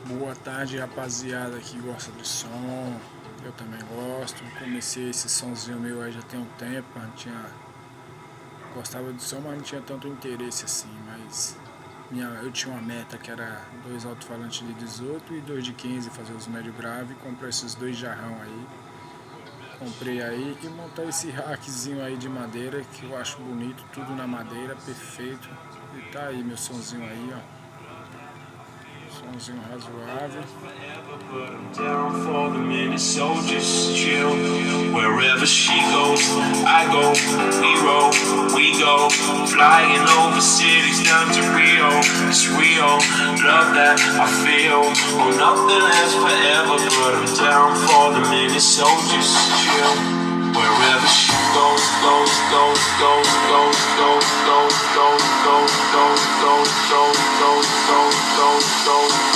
Boa tarde, rapaziada que gosta de som. Eu também gosto. Comecei esse somzinho meu aí já tem um tempo. Gostava de som, mas não tinha tanto interesse assim. Mas eu tinha uma meta que era 2 alto-falantes de 18 e 2 de 15, fazer os médio grave. Comprei esses 2 jarrão aí. Comprei aí e montei esse rackzinho aí de madeira que eu acho bonito, tudo na madeira, perfeito. E tá aí meu somzinho aí, ó. Somzinho razoável. Down for the minute, so just chill. Wherever she goes, I go. We roll, we go. Flying over cities down to Rio. It's real, love that I feel. Oh, nothing lasts forever, but I'm down for the minute, so just chill. Wherever she goes, goes, goes, goes, goes, goes, goes, goes, goes, goes, goes, goes, goes, goes, goes, goes.